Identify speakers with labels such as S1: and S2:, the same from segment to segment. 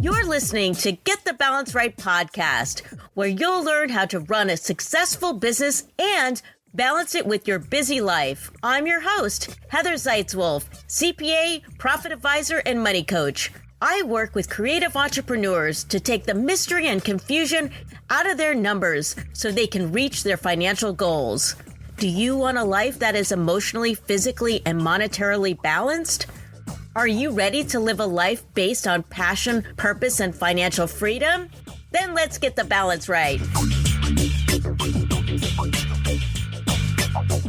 S1: You're listening to Get the Balance Right podcast, where you'll learn how to run a successful business and balance it with your busy life. I'm your host, Heather Zeitzwolf, CPA, profit advisor, and money coach. I work with creative entrepreneurs to take the mystery and confusion out of their numbers so they can reach their financial goals. Do you want a life that is emotionally, physically, and monetarily balanced? Are you ready to live a life based on passion, purpose, and financial freedom? Then let's get the balance right.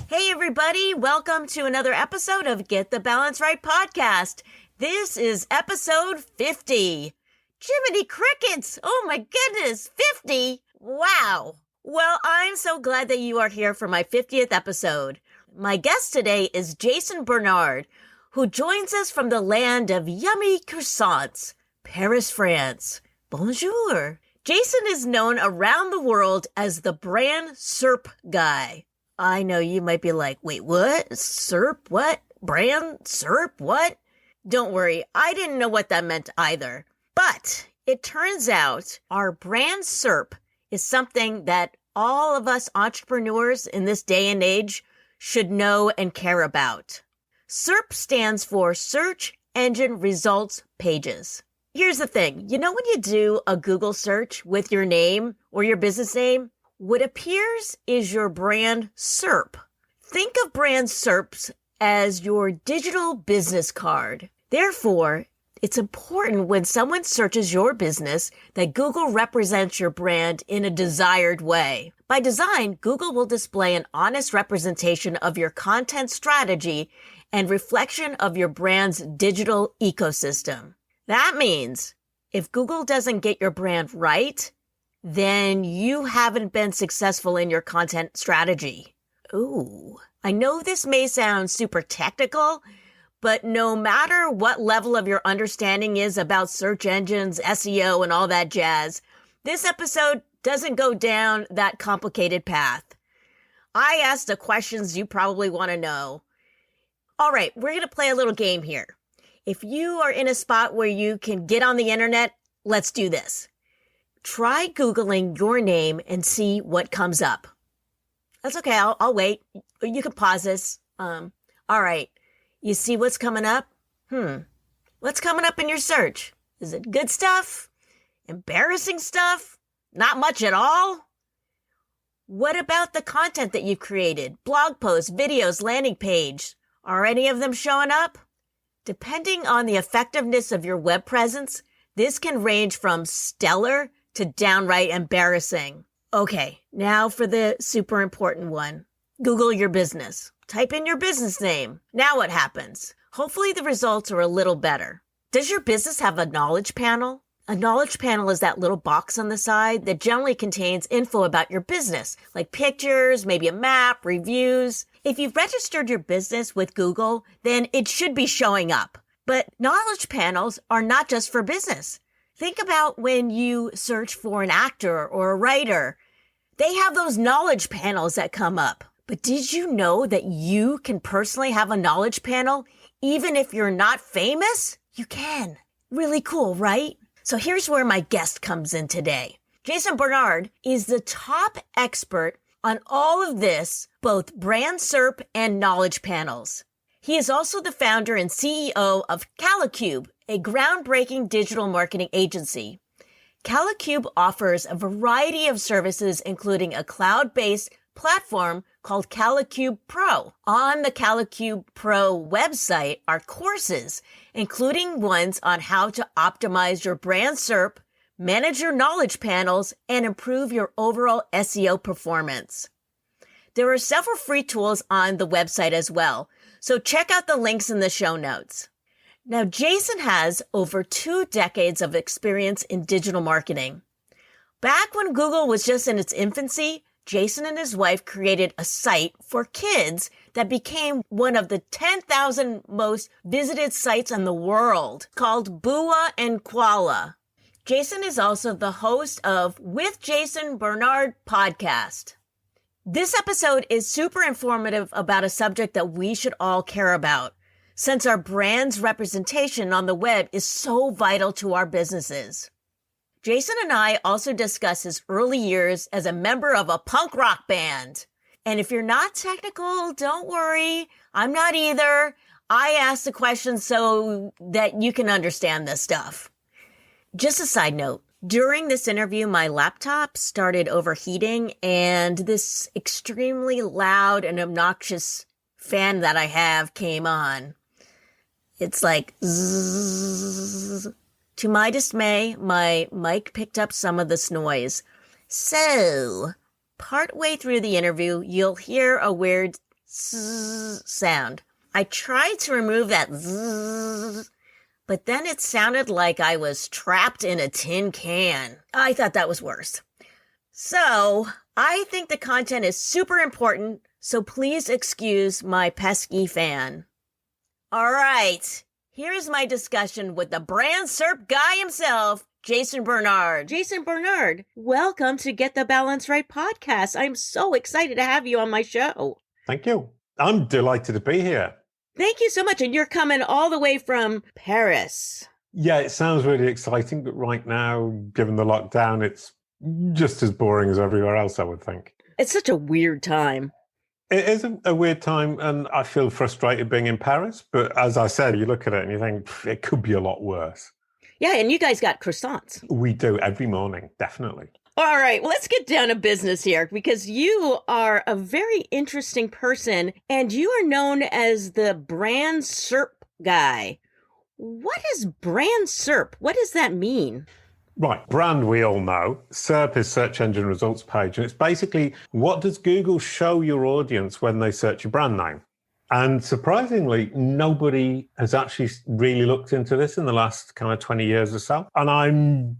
S1: Hey everybody, welcome to another episode of Get the Balance Right podcast. This is episode 50. Jiminy Crickets! Oh my goodness, 50? Wow. Well, I'm so glad that you are here for my 50th episode. My guest today is Jason Barnard, who joins us from the land of yummy croissants, Paris, France. Bonjour. Jason is known around the world as the Brand SERP guy. I know you might be like, wait, what? SERP? What? Brand SERP? What? Don't worry, I didn't know what that meant either. But it turns out our Brand SERP is something that all of us entrepreneurs in this day and age should know and care about. SERP stands for Search Engine Results Pages. Here's the thing. You know when you do a Google search with your name or your business name, what appears is your brand SERP. Think of brand SERPs as your digital business card. Therefore, it's important when someone searches your business that Google represents your brand in a desired way. By design, Google will display an honest representation of your content strategy and reflection of your brand's digital ecosystem. That means if Google doesn't get your brand right, then you haven't been successful in your content strategy. Ooh, I know this may sound super technical, but no matter what level of your understanding is about search engines, SEO, and all that jazz, this episode doesn't go down that complicated path. I asked the questions you probably want to know. All right, we're going to play a little game here. If you are in a spot where you can get on the internet, let's do this. Try Googling your name and see what comes up. That's okay, I'll wait. You can pause this. All right, you see what's coming up? What's coming up in your search? Is it good stuff? Embarrassing stuff? Not much at all? What about the content that you've created? Blog posts, videos, landing page. Are any of them showing up? Depending on the effectiveness of your web presence, this can range from stellar to downright embarrassing. Okay, now for the super important one. Google your business. Type in your business name. Now what happens? Hopefully the results are a little better. Does your business have a knowledge panel? A knowledge panel is that little box on the side that generally contains info about your business, like pictures, maybe a map, reviews. If you've registered your business with Google, then it should be showing up. But knowledge panels are not just for business. Think about when you search for an actor or a writer. They have those knowledge panels that come up. But did you know that you can personally have a knowledge panel even if you're not famous? You can. Really cool, right? So here's where my guest comes in today. Jason Barnard is the top expert on all of this, both Brand SERP and knowledge panels. He is also the founder and CEO of Kalicube, a groundbreaking digital marketing agency. Kalicube offers a variety of services, including a cloud-based platform called Kalicube Pro. On the Kalicube Pro website are courses, including ones on how to optimize your brand SERP, manage your knowledge panels, and improve your overall SEO performance. There are several free tools on the website as well, so check out the links in the show notes. Now, Jason has over 2 decades of experience in digital marketing. Back when Google was just in its infancy, Jason and his wife created a site for kids that became one of the 10,000 most visited sites in the world, called Boowa Kwala. Jason is also the host of With Jason Barnard Podcast. This episode is super informative about a subject that we should all care about: since our brand's representation on the web is so vital to our businesses. Jason and I also discuss his early years as a member of a punk rock band. And if you're not technical, don't worry. I'm not either. I ask the questions so that you can understand this stuff. Just a side note, during this interview, my laptop started overheating and this extremely loud and obnoxious fan that I have came on. It's like zzz. To my dismay, my mic picked up some of this noise. So, partway through the interview, you'll hear a weird zzz sound. I tried to remove that zzz, but then it sounded like I was trapped in a tin can. I thought that was worse. So, I think the content is super important, so please excuse my pesky fan. All right. Here is my discussion with the Brand SERP guy himself, Jason Barnard. Jason Barnard, welcome to Get the Balance Right podcast. I'm so excited to have you on my show.
S2: Thank you. I'm delighted to be here.
S1: Thank you so much. And you're coming all the way from Paris.
S2: Yeah, it sounds really exciting, but right now, given the lockdown, it's just as boring as everywhere else, I would think.
S1: It's such a weird time.
S2: It is a weird time, and I feel frustrated being in Paris. But as I said, you look at it and you think, it could be a lot worse.
S1: Yeah, and you guys got croissants.
S2: We do every morning, definitely.
S1: All right, well, let's get down to business here because you are a very interesting person, and you are known as the Brand SERP guy. What is Brand SERP? What does that mean?
S2: Right, brand we all know. SERP is search engine results page. And it's basically, what does Google show your audience when they search your brand name? And surprisingly, nobody has actually really looked into this in the last kind of 20 years or so. And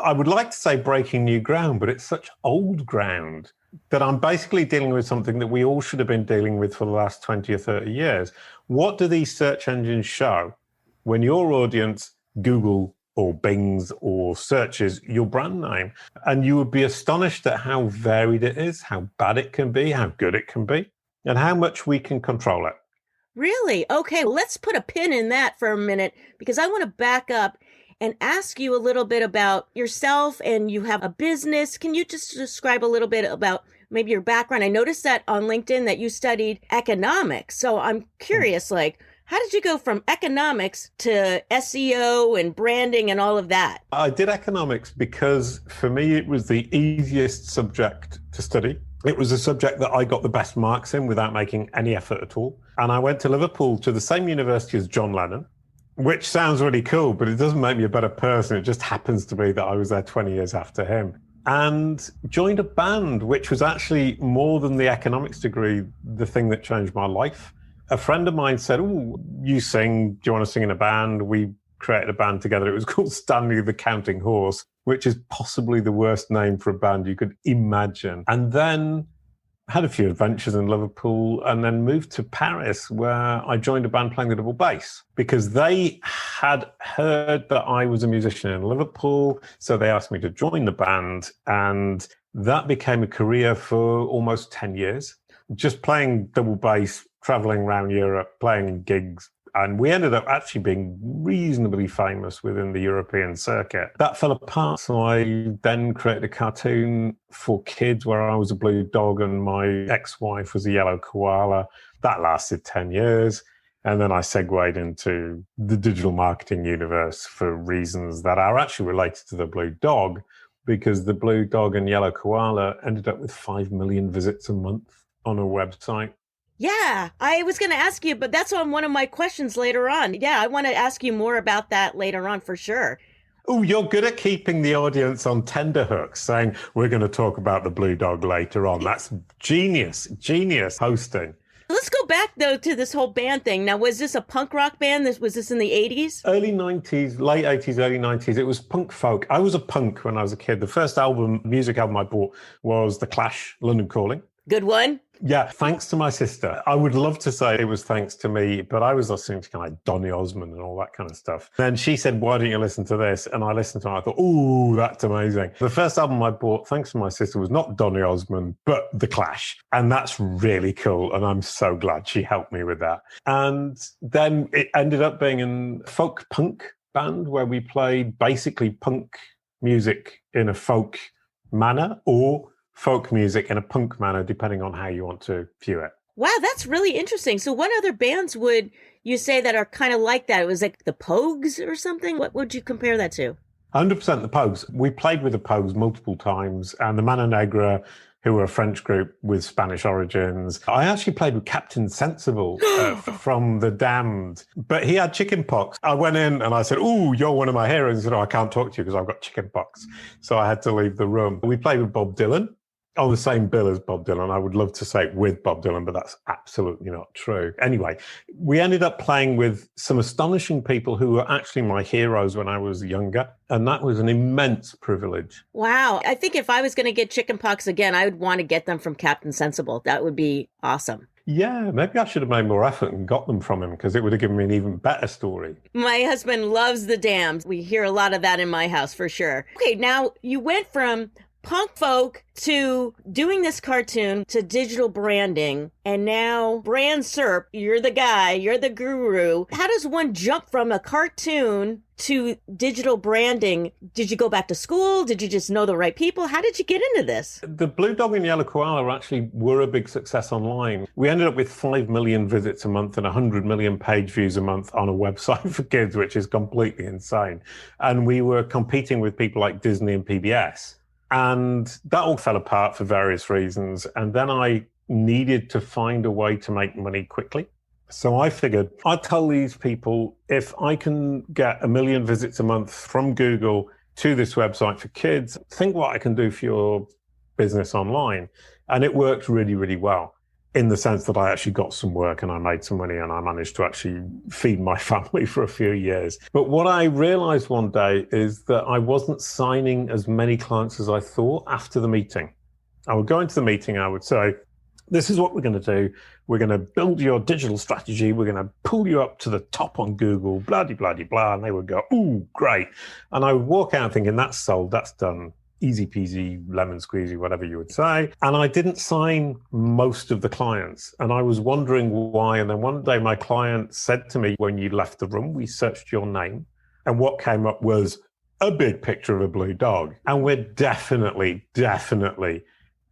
S2: I would like to say breaking new ground, but it's such old ground that I'm basically dealing with something that we all should have been dealing with for the last 20 or 30 years. What do these search engines show when your audience Google or Bings or searches your brand name? And you would be astonished at how varied it is, how bad it can be, how good it can be, and how much we can control it.
S1: Really? Okay, let's put a pin in that for a minute because I want to back up and ask you a little bit about yourself, and you have a business. Can you just describe a little bit about maybe your background? I noticed that on LinkedIn that you studied economics. So I'm curious, how did you go from economics to SEO and branding and all of that?
S2: I did economics because for me, it was the easiest subject to study. It was a subject that I got the best marks in without making any effort at all. And I went to Liverpool to the same university as John Lennon, which sounds really cool, but it doesn't make me a better person. It just happens to be that I was there 20 years after him. And joined a band, which was actually more than the economics degree, the thing that changed my life. A friend of mine said, "Oh, you sing. Do you want to sing in a band?" We created a band together. It was called Stanley the Counting Horse, which is possibly the worst name for a band you could imagine. And then had a few adventures in Liverpool and then moved to Paris, where I joined a band playing the double bass because they had heard that I was a musician in Liverpool. So they asked me to join the band, and that became a career for almost 10 years, just playing double bass, traveling around Europe, playing gigs. And we ended up actually being reasonably famous within the European circuit. That fell apart, so I then created a cartoon for kids where I was a blue dog and my ex-wife was a yellow koala. That lasted 10 years. And then I segued into the digital marketing universe for reasons that are actually related to the blue dog, because the blue dog and yellow koala ended up with 5 million visits a month on a website.
S1: Yeah, I was going to ask you, but that's on one of my questions later on. Yeah, I want to ask you more about that later on for sure.
S2: Oh, you're good at keeping the audience on tenterhooks, saying we're going to talk about the blue dog later on. That's genius hosting.
S1: Let's go back, though, to this whole band thing. Now, was this a punk rock band? Was this in the 80s?
S2: Early 90s, late 80s, early 90s. It was punk folk. I was a punk when I was a kid. The first music album I bought was The Clash, London Calling.
S1: Good one.
S2: Yeah, thanks to my sister. I would love to say it was thanks to me, but I was listening to kind of Donny Osmond and all that kind of stuff. Then she said, why don't you listen to this? And I listened to it. I thought, ooh, that's amazing. The first album I bought, thanks to my sister, was not Donny Osmond, but The Clash. And that's really cool. And I'm so glad she helped me with that. And then it ended up being a folk punk band where we played basically punk music in a folk manner or folk music in a punk manner, depending on how you want to view it.
S1: Wow, that's really interesting. So what other bands would you say that are kind of like that? It was like the Pogues or something? What would you compare that to?
S2: 100% the Pogues. We played with the Pogues multiple times, and the Mano Negra, who were a French group with Spanish origins. I actually played with Captain Sensible from The Damned, but he had chicken pox. I went in and I said, ooh, you're one of my heroes. He said, oh, I can't talk to you because I've got chicken pox. So I had to leave the room. We played with Bob Dylan. On the same bill as Bob Dylan. I would love to say with Bob Dylan, but that's absolutely not true. Anyway, we ended up playing with some astonishing people who were actually my heroes when I was younger. And that was an immense privilege.
S1: Wow. I think if I was going to get chickenpox again, I would want to get them from Captain Sensible. That would be awesome.
S2: Yeah, maybe I should have made more effort and got them from him because it would have given me an even better story.
S1: My husband loves the Damned. We hear a lot of that in my house for sure. Okay, now you went from punk folk to doing this cartoon to digital branding, and now Brand SERP, you're the guy, you're the guru. How does one jump from a cartoon to digital branding? Did you go back to school? Did you just know the right people? How did you get into this?
S2: The Blue Dog and Yellow Koala actually were a big success online. We ended up with 5 million visits a month and 100 million page views a month on a website for kids, which is completely insane. And we were competing with people like Disney and PBS. And that all fell apart for various reasons. And then I needed to find a way to make money quickly. So I figured I'd tell these people, if I can get 1 million visits a month from Google to this website for kids, think what I can do for your business online. And it worked really, really well, in the sense that I actually got some work and I made some money and I managed to actually feed my family for a few years. But what I realized one day is that I wasn't signing as many clients as I thought after the meeting. I would go into the meeting, I would say, this is what we're going to do. We're going to build your digital strategy. We're going to pull you up to the top on Google, blah, blah, blah, blah. And they would go, ooh, great. And I would walk out thinking, that's sold, that's done. Easy peasy, lemon squeezy, whatever you would say. And I didn't sign most of the clients. And I was wondering why. And then one day my client said to me, when you left the room, we searched your name. And what came up was a big picture of a blue dog. And we're definitely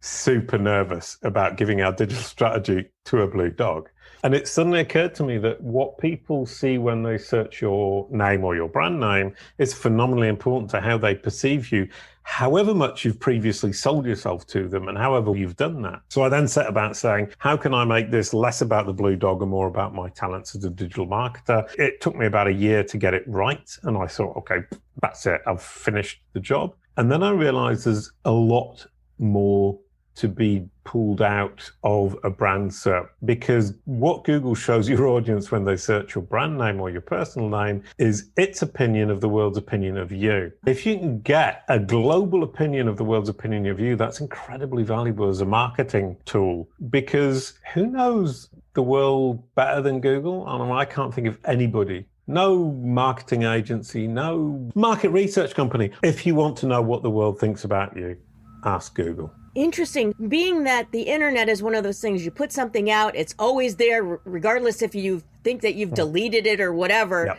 S2: super nervous about giving our digital strategy to a blue dog. And it suddenly occurred to me that what people see when they search your name or your brand name is phenomenally important to how they perceive you, however much you've previously sold yourself to them and however you've done that. So I then set about saying, how can I make this less about the blue dog and more about my talents as a digital marketer? It took me about a year to get it right. And I thought, okay, that's it. I've finished the job. And then I realized there's a lot more to be pulled out of a brand SERP, because what Google shows your audience when they search your brand name or your personal name is its opinion of the world's opinion of you. If you can get a global opinion of the world's opinion of you, that's incredibly valuable as a marketing tool, because who knows the world better than Google? I can't think of anybody. No marketing agency, no market research company. If you want to know what the world thinks about you, ask Google.
S1: Interesting. Being that the internet is one of those things, you put something out, it's always there, regardless if you think that you've deleted it or whatever.
S2: Yep.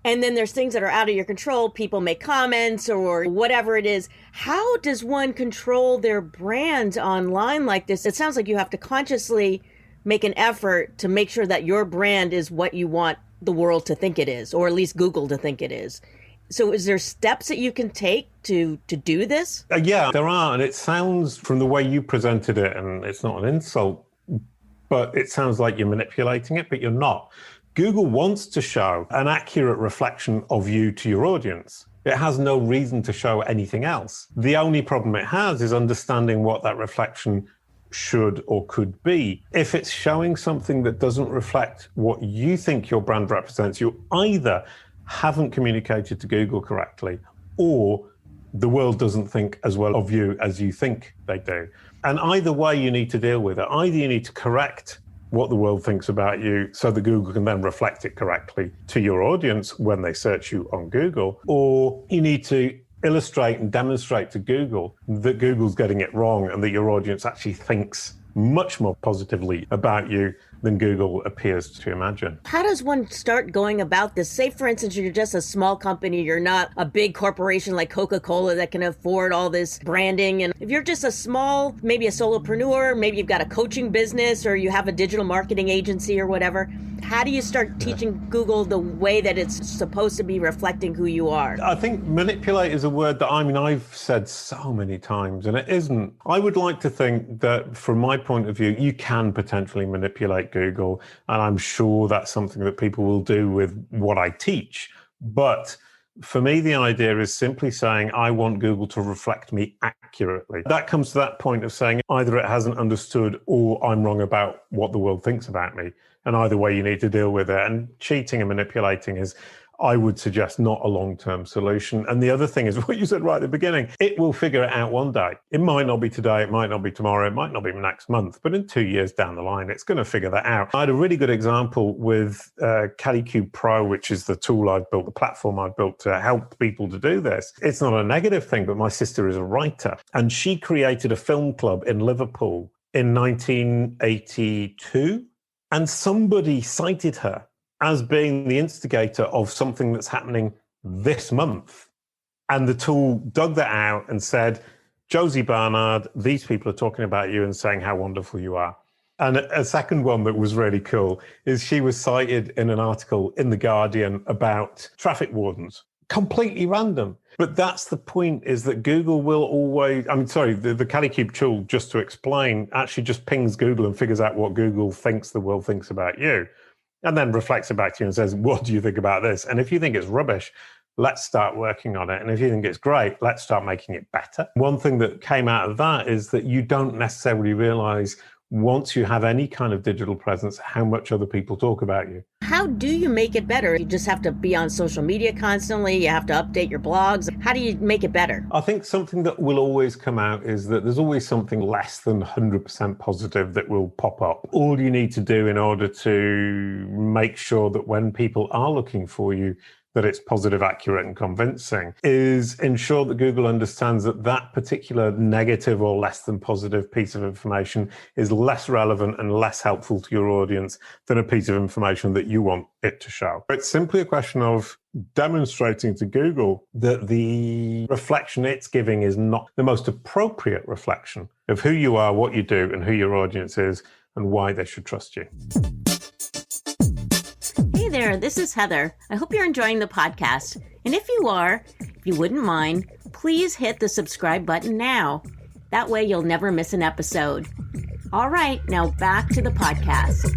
S1: And then there's things that are out of your control. People make comments or whatever it is. How does one control their brand online like this? It sounds like you have to consciously make an effort to make sure that your brand is what you want the world to think it is, or at least Google to think it is. So is there steps that you can take to do this?
S2: Yeah, there are. And it sounds, from the way you presented it, and it's not an insult, but it sounds like you're manipulating it, but you're not. Google wants to show an accurate reflection of you to your audience. It has no reason to show anything else. The only problem it has is understanding what that reflection should or could be. If it's showing something that doesn't reflect what you think your brand represents, you either haven't communicated to Google correctly, or the world doesn't think as well of you as you think they do. And either way, you need to deal with it. Either you need to correct what the world thinks about you so that Google can then reflect it correctly to your audience when they search you on Google, or you need to illustrate and demonstrate to Google that Google's getting it wrong and that your audience actually thinks much more positively about you than Google appears to imagine.
S1: How does one start going about this? Say, for instance, you're just a small company. You're not a big corporation like Coca-Cola that can afford all this branding. And if you're just a small, maybe a solopreneur, maybe you've got a coaching business or you have a digital marketing agency or whatever, how do you start teaching Google the way that it's supposed to be reflecting who you are?
S2: I think manipulate is a word that, I've said so many times, and it isn't. I would like to think that from my point of view, you can potentially manipulate Google, and I'm sure that's something that people will do with what I teach. But for me, the idea is simply saying, I want Google to reflect me accurately. That comes to that point of saying either it hasn't understood or I'm wrong about what the world thinks about me. And either way, you need to deal with it. And cheating and manipulating is, I would suggest, not a long-term solution. And the other thing is what you said right at the beginning. It will figure it out one day. It might not be today, it might not be tomorrow, it might not be next month, but in 2 years down the line, it's going to figure that out. I had a really good example with Kalicube Pro, which is the tool I've built, the platform I've built to help people to do this. It's not a negative thing, but my sister is a writer, and she created a film club in Liverpool in 1982, and somebody cited her as being the instigator of something that's happening this month. And the tool dug that out and said, Josie Barnard, these people are talking about you and saying how wonderful you are. And a second one that was really cool is she was cited in an article in The Guardian about traffic wardens. Completely random. But that's the point, is that Google will always, the Kalicube tool, just to explain, actually just pings Google and figures out what Google thinks the world thinks about you, and then reflects it back to you and says, what do you think about this? And if you think it's rubbish, let's start working on it. And if you think it's great, let's start making it better. One thing that came out of that is that you don't necessarily realize, once you have any kind of digital presence, how much other people talk about you.
S1: How do you make it better? You just have to be on social media constantly. You have to update your blogs. How do you make it better?
S2: I think something that will always come out is that there's always something less than 100% positive that will pop up. All you need to do in order to make sure that when people are looking for you, that it's positive, accurate, and convincing, is ensure that Google understands that that particular negative or less than positive piece of information is less relevant and less helpful to your audience than a piece of information that you want it to show. It's simply a question of demonstrating to Google that the reflection it's giving is not the most appropriate reflection of who you are, what you do, and who your audience is, and why they should trust you.
S1: Hey there, this is Heather. I hope you're enjoying the podcast. And if you are, if you wouldn't mind, please hit the subscribe button now. That way you'll never miss an episode. All right, now back to the podcast.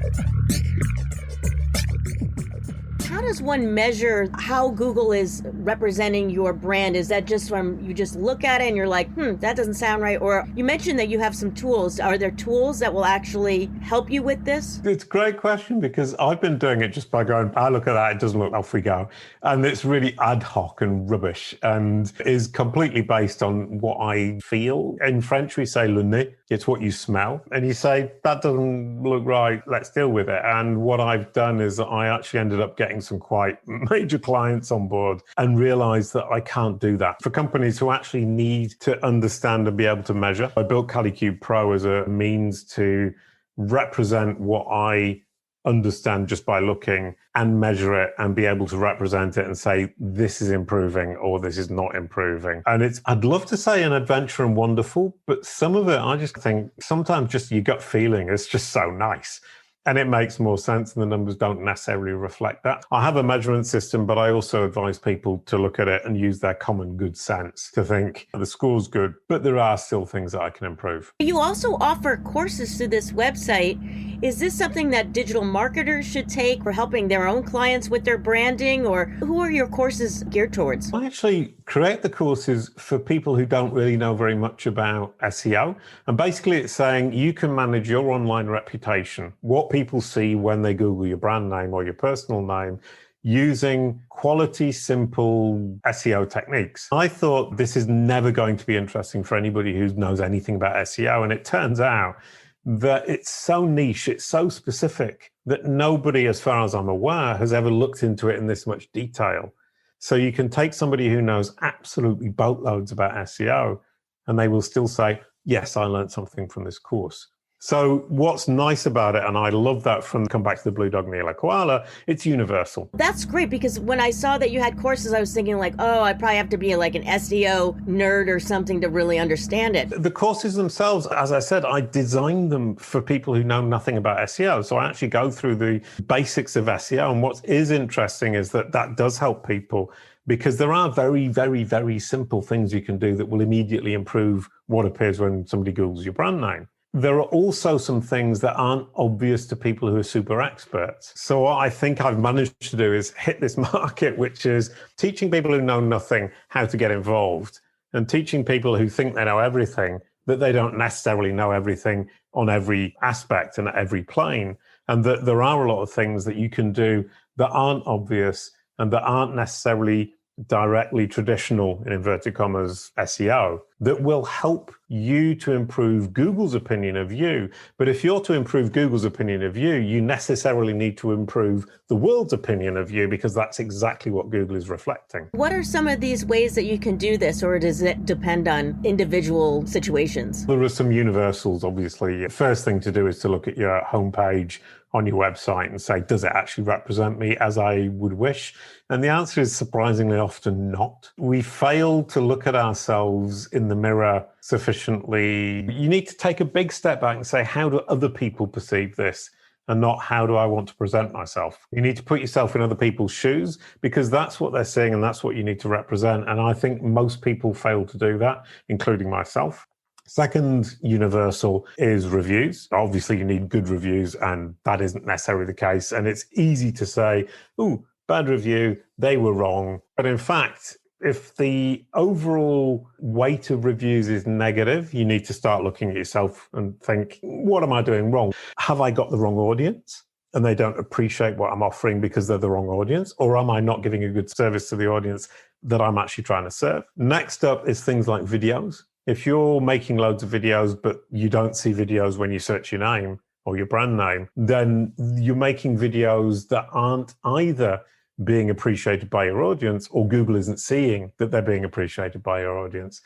S1: How does one measure how Google is representing your brand? Is that just from you just look at it and you're like, that doesn't sound right? Or you mentioned that you have some tools. Are there tools that will actually help you with this?
S2: It's a great question, because I've been doing it just by going, I look at that, it doesn't look, off we go. And it's really ad hoc and rubbish and is completely based on what I feel. In French, we say le nez. It's what you smell. And you say, that doesn't look right, let's deal with it. And what I've done is I actually ended up getting some quite major clients on board and realized that I can't do that. For companies who actually need to understand and be able to measure, I built Kalicube Pro as a means to represent what I understand just by looking and measure it and be able to represent it and say, this is improving or this is not improving. And it's, I'd love to say an adventure and wonderful, but some of it, I just think sometimes just your gut feeling is just so nice. And it makes more sense, and the numbers don't necessarily reflect that. I have a measurement system, but I also advise people to look at it and use their common good sense to think the score's good, but there are still things that I can improve.
S1: You also offer courses through this website. Is this something that digital marketers should take for helping their own clients with their branding, or who are your courses geared towards?
S2: I actually create the courses for people who don't really know very much about SEO. And basically it's saying you can manage your online reputation, what people see when they Google your brand name or your personal name. using quality, simple SEO techniques. I thought this is never going to be interesting for anybody who knows anything about SEO. And it turns out that it's so niche, it's so specific that nobody, as far as I'm aware, has ever looked into it in this much detail. So you can take somebody who knows absolutely boatloads about SEO and they will still say, yes, I learned something from this course. So what's nice about it, and I love that from Come Back to the Blue Dog and the Yellow Koala, it's universal.
S1: That's great, because when I saw that you had courses, I was thinking like, oh, I probably have to be like an SEO nerd or something to really understand it.
S2: The courses themselves, as I said, I designed them for people who know nothing about SEO. So I actually go through the basics of SEO. And what is interesting is that does help people, because there are very, very, very simple things you can do that will immediately improve what appears when somebody Googles your brand name. There are also some things that aren't obvious to people who are super experts. So what I think I've managed to do is hit this market, which is teaching people who know nothing how to get involved, and teaching people who think they know everything that they don't necessarily know everything on every aspect and at every plane, and that there are a lot of things that you can do that aren't obvious and that aren't necessarily directly traditional, in inverted commas, SEO, that will help you to improve Google's opinion of you. But if you're to improve Google's opinion of you, you necessarily need to improve the world's opinion of you, because that's exactly what Google is reflecting.
S1: What are some of these ways that you can do this, or does it depend on individual situations?
S2: There are some universals, obviously. First thing to do is to look at your homepage on your website and say, does it actually represent me as I would wish? And the answer is surprisingly often not. We fail to look at ourselves in the mirror sufficiently. You need to take a big step back and say, how do other people perceive this? And not, how do I want to present myself? You need to put yourself in other people's shoes, because that's what they're seeing and that's what you need to represent. And I think most people fail to do that, including myself. Second universal is reviews. Obviously, you need good reviews, and that isn't necessarily the case. And it's easy to say, ooh, bad review, they were wrong. But in fact, if the overall weight of reviews is negative, you need to start looking at yourself and think, what am I doing wrong? Have I got the wrong audience and they don't appreciate what I'm offering because they're the wrong audience? Or am I not giving a good service to the audience that I'm actually trying to serve? Next up is things like videos. If you're making loads of videos, but you don't see videos when you search your name or your brand name, then you're making videos that aren't either being appreciated by your audience, or Google isn't seeing that they're being appreciated by your audience.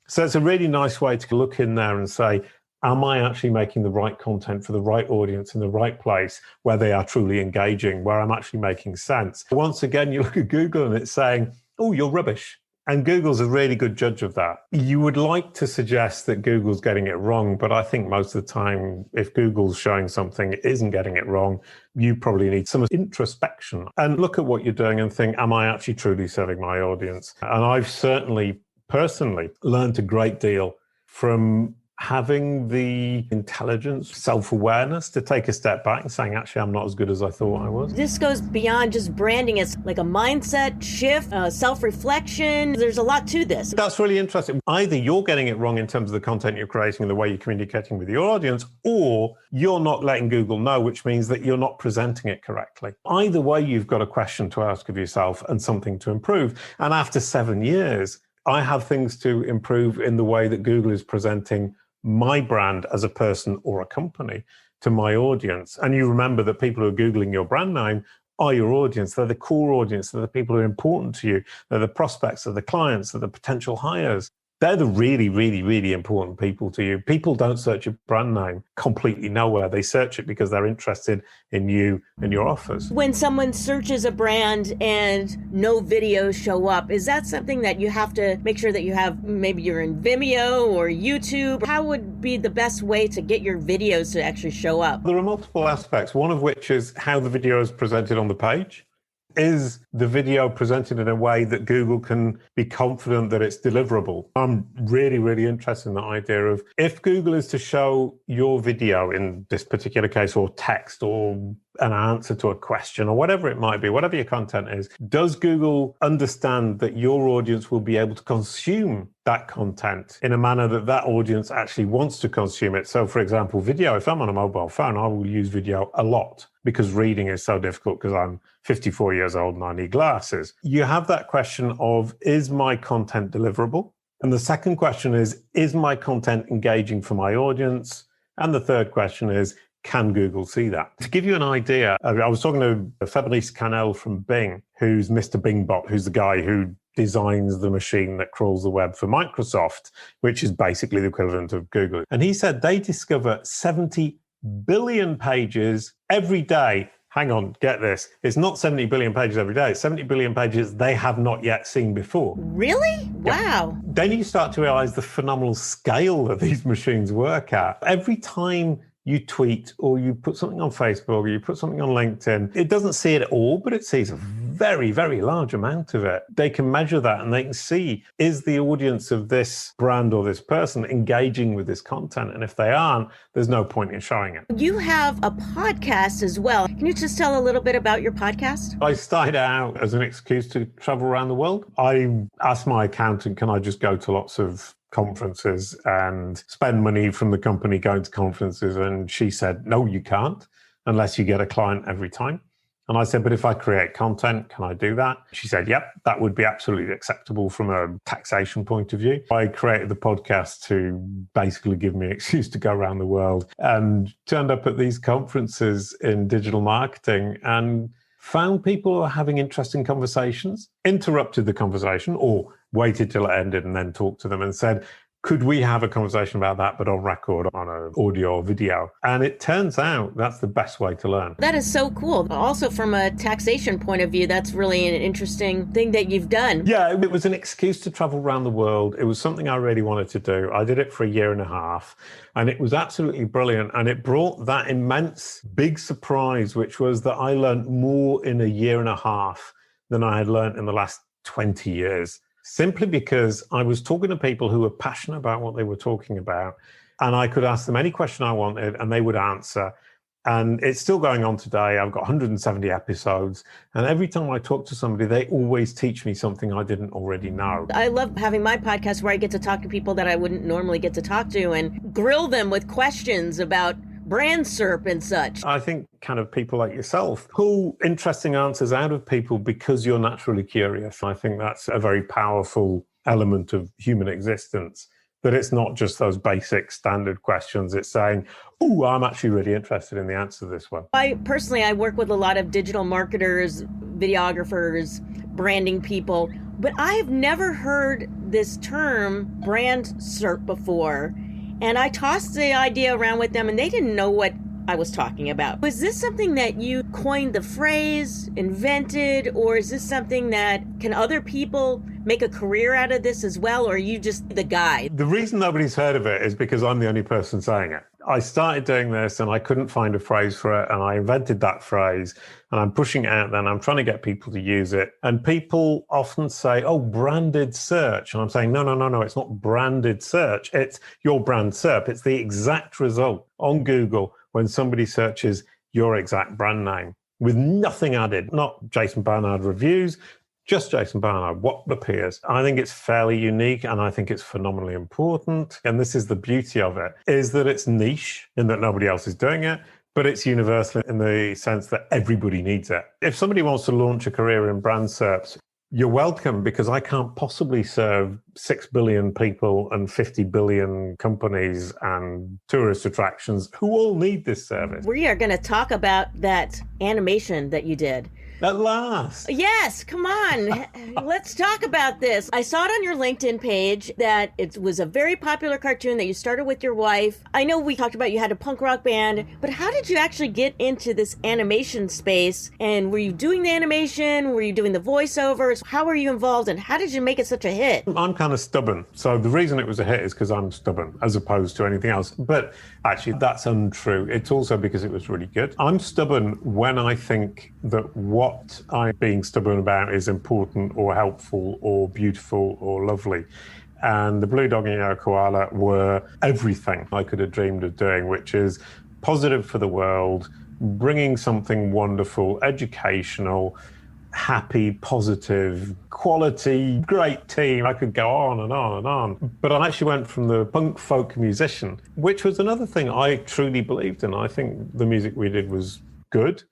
S2: So it's a really nice way to look in there and say, am I actually making the right content for the right audience in the right place where they are truly engaging, where I'm actually making sense? Once again, you look at Google and it's saying, oh, you're rubbish. And Google's a really good judge of that. You would like to suggest that Google's getting it wrong, but I think most of the time, if Google's showing something it isn't getting it wrong, you probably need some introspection and look at what you're doing and think, am I actually truly serving my audience? And I've certainly personally learned a great deal from having the intelligence, self-awareness to take a step back and saying, actually, I'm not as good as I thought I was.
S1: This goes beyond just branding. It's like a mindset shift, self-reflection. There's a lot to this.
S2: That's really interesting. Either you're getting it wrong in terms of the content you're creating and the way you're communicating with your audience, or you're not letting Google know, which means that you're not presenting it correctly. Either way, you've got a question to ask of yourself and something to improve. And after 7 years, I have things to improve in the way that Google is presenting my brand as a person or a company to my audience. And you remember that people who are Googling your brand name are your audience. They're the core audience. They're the people who are important to you. They're the prospects, they're the clients, they're the potential hires. They're the really, really, really important people to you. People don't search your brand name completely nowhere. They search it because they're interested in you and your offers.
S1: When someone searches a brand and no videos show up, is that something that you have to make sure that you have? Maybe you're in Vimeo or YouTube. How would be the best way to get your videos to actually show up?
S2: There are multiple aspects, one of which is how the video is presented on the page. Is the video presented in a way that Google can be confident that it's deliverable? I'm really, really interested in the idea of, if Google is to show your video in this particular case, or text or an answer to a question or whatever it might be, whatever your content is, does Google understand that your audience will be able to consume that content in a manner that that audience actually wants to consume it? So, for example, video, if I'm on a mobile phone, I will use video a lot because reading is so difficult because I'm 54 years old and I need glasses. You have that question of, is my content deliverable? And the second question is my content engaging for my audience? And the third question is, can Google see that? To give you an idea, I was talking to Fabrice Canel from Bing, who's Mr. Bingbot, who's the guy who designs the machine that crawls the web for Microsoft, which is basically the equivalent of Google. And he said they discover 70 billion pages every day. Hang on, get this. It's not 70 billion pages every day. It's 70 billion pages they have not yet seen before.
S1: Really? Wow.
S2: Then you start to realize the phenomenal scale that these machines work at. Every time you tweet or you put something on Facebook or you put something on LinkedIn, it doesn't see it all, but it sees a very, very large amount of it. They can measure that and they can see, is the audience of this brand or this person engaging with this content? And if they aren't, there's no point in showing it.
S1: You have a podcast as well. Can you just tell a little bit about your podcast?
S2: I started out as an excuse to travel around the world. I asked my accountant, can I just go to lots of conferences and spend money from the company going to conferences? And she said, no, you can't unless you get a client every time. And I said, but if I create content, can I do that? She said, yep, that would be absolutely acceptable from a taxation point of view. I created the podcast to basically give me an excuse to go around the world and turned up at these conferences in digital marketing and found people having interesting conversations, interrupted the conversation or waited till it ended and then talked to them and said, could we have a conversation about that, but on record, on an audio or video? And it turns out that's the best way to learn.
S1: That is so cool. Also, from a taxation point of view, that's really an interesting thing that you've done.
S2: Yeah, it was an excuse to travel around the world. It was something I really wanted to do. I did it for a year and a half, and it was absolutely brilliant. And it brought that immense big surprise, which was that I learned more in a year and a half than I had learned in the last 20 years. Simply because I was talking to people who were passionate about what they were talking about, and I could ask them any question I wanted and they would answer. And it's still going on today. I've got 170 episodes. And every time I talk to somebody, they always teach me something I didn't already know.
S1: I love having my podcast where I get to talk to people that I wouldn't normally get to talk to and grill them with questions about Brand SERP and such.
S2: I think kind of people like yourself pull interesting answers out of people because you're naturally curious. I think that's a very powerful element of human existence, that it's not just those basic standard questions. It's saying, oh, I'm actually really interested in the answer to this one.
S1: I work with a lot of digital marketers, videographers, branding people, but I have never heard this term Brand SERP before. And I tossed the idea around with them and they didn't know what I was talking about. Was this something that you coined the phrase, invented, or is this something that can other people make a career out of this as well, or are you just the guy?
S2: The reason nobody's heard of it is because I'm the only person saying it. I started doing this and I couldn't find a phrase for it, and I invented that phrase and I'm pushing it out there and I'm trying to get people to use it. And people often say, oh, branded search. And I'm saying, no, it's not branded search. It's your brand SERP. It's the exact result on Google when somebody searches your exact brand name with nothing added, not Jason Barnard reviews, just Jason Barnard, what appears. I think it's fairly unique and I think it's phenomenally important. And this is the beauty of it, is that it's niche in that nobody else is doing it, but it's universal in the sense that everybody needs it. If somebody wants to launch a career in brand SERPs, you're welcome, because I can't possibly serve 6 billion people and 50 billion companies and tourist attractions who all need this service.
S1: We are going to talk about that animation that you did.
S2: At last.
S1: Yes, come on. Let's talk about this. I saw it on your LinkedIn page that it was a very popular cartoon that you started with your wife. I know we talked about you had a punk rock band, but how did you actually get into this animation space? And were you doing the animation? Were you doing the voiceovers? How were you involved and how did you make it such a hit?
S2: I'm kind of stubborn. So the reason it was a hit is because I'm stubborn as opposed to anything else. But actually, that's untrue. It's also because it was really good. I'm stubborn when I think that what I'm being stubborn about is important or helpful or beautiful or lovely. And the Blue Dog and Yellow Koala were everything I could have dreamed of doing, which is positive for the world, bringing something wonderful, educational, happy, positive, quality, great team. I could go on and on and on. But I actually went from the punk folk musician, which was another thing I truly believed in. I think the music we did was good.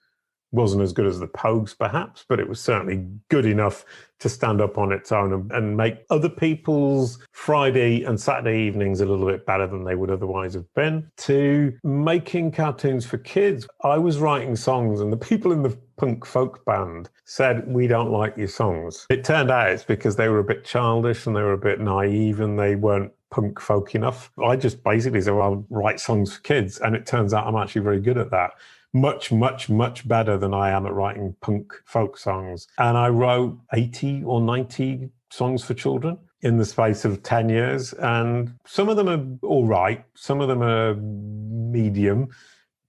S2: Wasn't as good as the Pogues, perhaps, but it was certainly good enough to stand up on its own and make other people's Friday and Saturday evenings a little bit better than they would otherwise have been, to making cartoons for kids. I was writing songs and the people in the punk folk band said, we don't like your songs. It turned out it's because they were a bit childish and they were a bit naive and they weren't punk folk enough. I just basically said, well, I'll write songs for kids. And it turns out I'm actually very good at that. Much, much, much better than I am at writing punk folk songs. And I wrote 80 or 90 songs for children in the space of 10 years. And some of them are all right. Some of them are medium.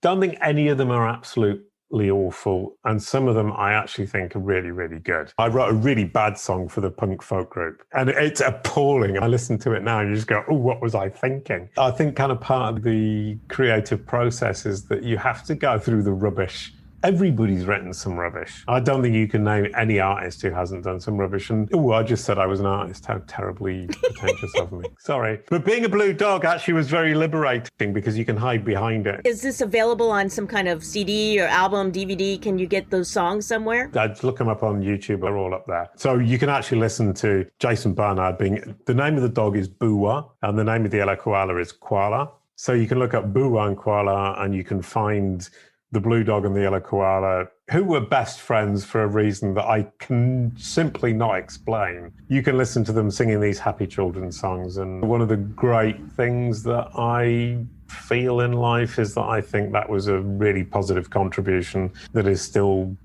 S2: Don't think any of them are absolutely awful. And some of them I actually think are really, really good. I wrote a really bad song for the punk folk group and it's appalling. I listen to it now and you just go, oh, what was I thinking? I think kind of part of the creative process is that you have to go through the rubbish. Everybody's written some rubbish. I don't think you can name any artist who hasn't done some rubbish. And I just said I was an artist. How terribly pretentious of me. Sorry. But being a blue dog actually was very liberating because you can hide behind it.
S1: Is this available on some kind of CD or album, DVD? Can you get those songs somewhere?
S2: I'd look them up on YouTube. They're all up there. So you can actually listen to Jason Barnard the name of the dog is Boowa and the name of the yellow koala is Kwala. So you can look up Boowa and Kwala and you can find the blue dog and the yellow koala, who were best friends for a reason that I can simply not explain. You can listen to them singing these happy children's songs. And one of the great things that I feel in life is that I think that was a really positive contribution that is still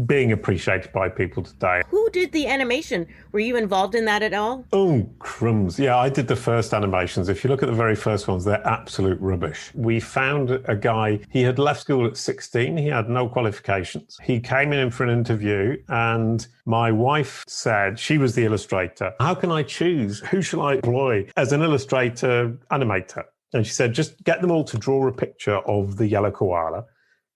S2: being appreciated by people today.
S1: Who did the animation? Were you involved in that at all?
S2: Oh, crumbs. Yeah, I did the first animations. If you look at the very first ones, they're absolute rubbish. We found a guy, he had left school at 16. He had no qualifications. He came in for an interview and my wife said, she was the illustrator, how can I choose? Who shall I employ as an illustrator animator? And she said, just get them all to draw a picture of the yellow koala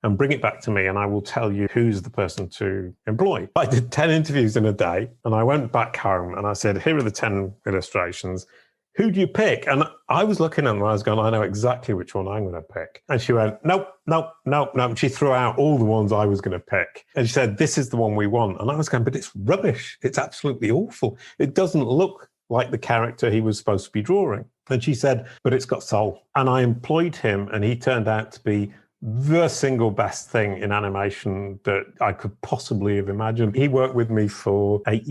S2: and bring it back to me and I will tell you who's the person to employ. I did 10 interviews in a day and I went back home and I said, here are the 10 illustrations. Who do you pick? And I was looking at them and I was going, I know exactly which one I'm going to pick. And she went, nope. And she threw out all the ones I was going to pick. And she said, this is the one we want. And I was going, but it's rubbish. It's absolutely awful. It doesn't look like the character he was supposed to be drawing. And she said, but it's got soul. And I employed him and he turned out to be the single best thing in animation that I could possibly have imagined. He worked with me for 9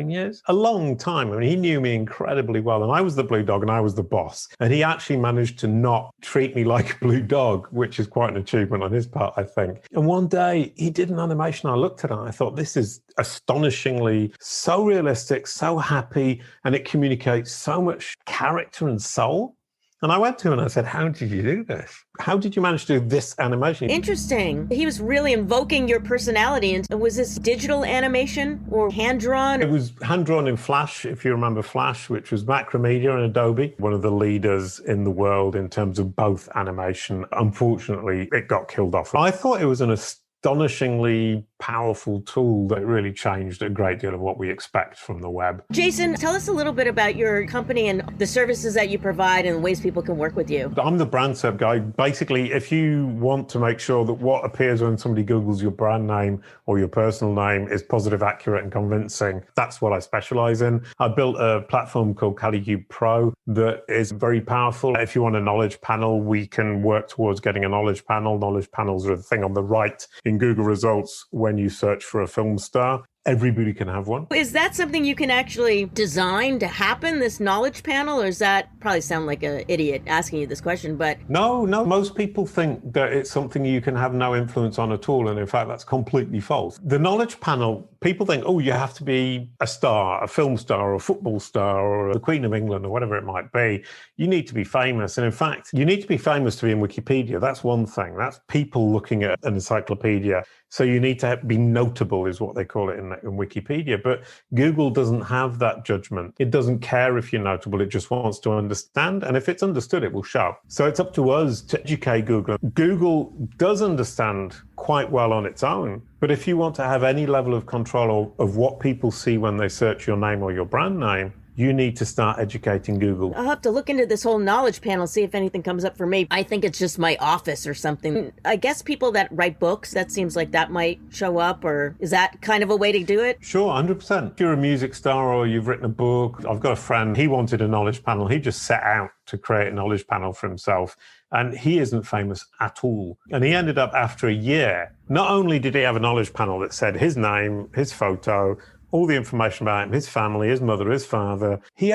S2: years, a long time. I mean, he knew me incredibly well. And I was the blue dog and I was the boss. And he actually managed to not treat me like a blue dog, which is quite an achievement on his part, I think. And one day he did an animation. I looked at it and I thought, this is astonishingly so realistic, so happy, and it communicates so much character and soul. And I went to him and I said, how did you do this? How did you manage to do this animation?
S1: Interesting. He was really invoking your personality. And was this digital animation or hand-drawn?
S2: It was hand-drawn in Flash, if you remember Flash, which was Macromedia and Adobe, one of the leaders in the world in terms of both animation. Unfortunately, it got killed off. I thought it was an astonishingly powerful tool that really changed a great deal of what we expect from the web.
S1: Jason, tell us a little bit about your company and the services that you provide and the ways people can work with you.
S2: I'm the Brand SERP guy. Basically, if you want to make sure that what appears when somebody Googles your brand name or your personal name is positive, accurate, and convincing, that's what I specialize in. I built a platform called Kalicube Pro that is very powerful. If you want a knowledge panel, we can work towards getting a knowledge panel. Knowledge panels are the thing on the right in Google results when you search for a film star. Everybody can have one.
S1: Is that something you can actually design to happen, this knowledge panel? Or does that probably sound like an idiot asking you this question, but...
S2: No. Most people think that it's something you can have no influence on at all. And in fact, that's completely false. The knowledge panel people think, oh, you have to be a star, a film star or a football star or the Queen of England or whatever it might be. You need to be famous. And in fact, you need to be famous to be in Wikipedia. That's one thing. That's people looking at an encyclopedia. So you need to be notable is what they call it in Wikipedia. But Google doesn't have that judgment. It doesn't care if you're notable. It just wants to understand. And if it's understood, it will show. So it's up to us to educate Google. Google does understand quite well on its own. But if you want to have any level of control of what people see when they search your name or your brand name, you need to start educating Google.
S1: I'll have to look into this whole knowledge panel, see if anything comes up for me. I think it's just my office or something. I guess people that write books, that seems like that might show up, or is that kind of a way to do it?
S2: Sure, 100%. If you're a music star or you've written a book, I've got a friend, he wanted a knowledge panel. He just set out to create a knowledge panel for himself. And he isn't famous at all. And he ended up after a year, not only did he have a knowledge panel that said his name, his photo, all the information about him, his family, his mother, his father, he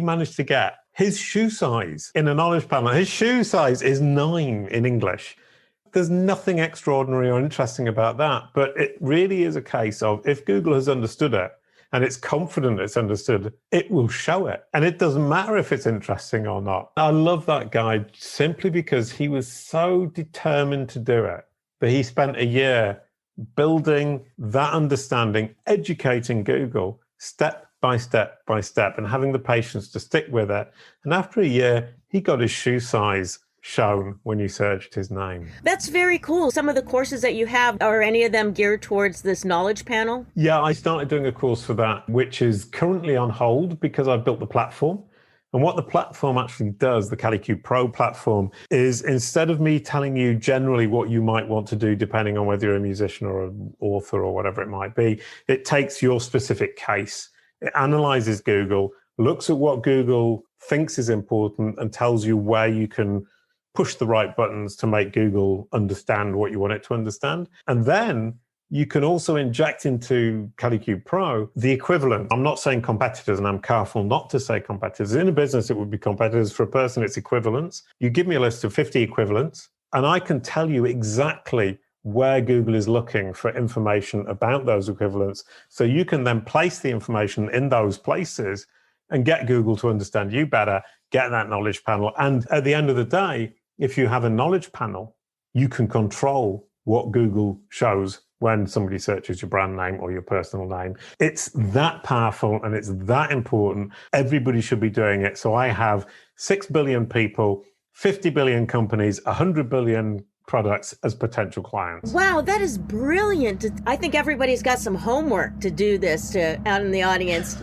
S2: managed to get his shoe size in a knowledge panel. His shoe size is 9 in English. There's nothing extraordinary or interesting about that, but it really is a case of if Google has understood it, and it's confident it's understood, it will show it. And it doesn't matter if it's interesting or not. I love that guy simply because he was so determined to do it that he spent a year building that understanding, educating Google step by step by step, and having the patience to stick with it. And after a year, he got his shoe size shown when you searched his name.
S1: That's very cool. Some of the courses that you have, are any of them geared towards this knowledge panel?
S2: Yeah, I started doing a course for that, which is currently on hold because I've built the platform. And what the platform actually does, the Kalicube Pro platform, is instead of me telling you generally what you might want to do, depending on whether you're a musician or an author or whatever it might be, it takes your specific case. It analyzes Google, looks at what Google thinks is important, and tells you where you can push the right buttons to make Google understand what you want it to understand. And then you can also inject into Kalicube Pro the equivalent. I'm not saying competitors, and I'm careful not to say competitors. In a business, it would be competitors. For a person, it's equivalents. You give me a list of 50 equivalents, and I can tell you exactly where Google is looking for information about those equivalents. So you can then place the information in those places and get Google to understand you better, get that knowledge panel. And at the end of the day, if you have a knowledge panel, you can control what Google shows when somebody searches your brand name or your personal name. It's that powerful and it's that important. Everybody should be doing it. So I have 6 billion people, 50 billion companies, 100 billion products as potential clients.
S1: Wow, that is brilliant. I think everybody's got some homework to do this out in the audience.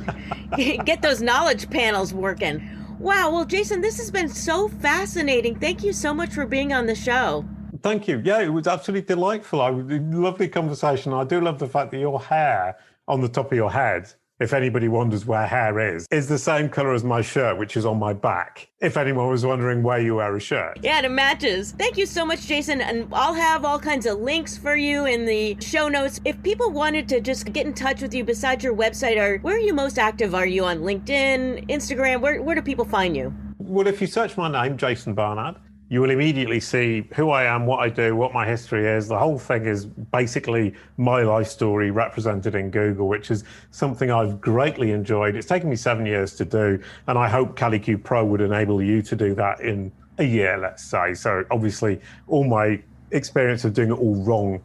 S1: Get those knowledge panels working. Wow, well, Jason, this has been so fascinating. Thank you so much for being on the show.
S2: Thank you. Yeah, it was absolutely delightful. Lovely conversation. I do love the fact that your hair on the top of your head, if anybody wonders where hair is the same color as my shirt, which is on my back, if anyone was wondering where you wear a shirt.
S1: Yeah, it matches. Thank you so much, Jason. And I'll have all kinds of links for you in the show notes. If people wanted to just get in touch with you besides your website, where are you most active? Are you on LinkedIn, Instagram? Where do people find you?
S2: Well, if you search my name, Jason Barnard, you will immediately see who I am, what I do, what my history is. The whole thing is basically my life story represented in Google, which is something I've greatly enjoyed. It's taken me 7 years to do, and I hope Kalicube Pro would enable you to do that in a year, let's say. So obviously, all my experience of doing it all wrong,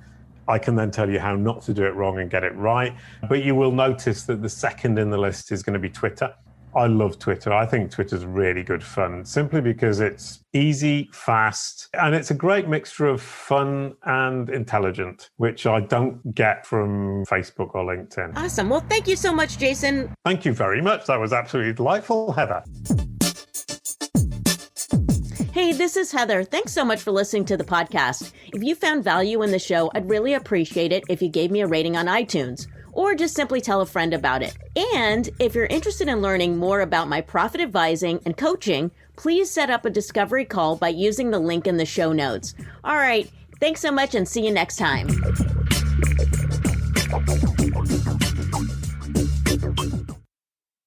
S2: I can then tell you how not to do it wrong and get it right. But you will notice that the second in the list is going to be Twitter. I love Twitter. I think Twitter's really good fun, simply because it's easy, fast, and it's a great mixture of fun and intelligent, which I don't get from Facebook or LinkedIn.
S1: Awesome. Well, thank you so much, Jason.
S2: Thank you very much. That was absolutely delightful, Heather.
S1: Hey, this is Heather. Thanks so much for listening to the podcast. If you found value in the show, I'd really appreciate it if you gave me a rating on iTunes, or just simply tell a friend about it. And if you're interested in learning more about my profit advising and coaching, please set up a discovery call by using the link in the show notes. All right, thanks so much and see you next time.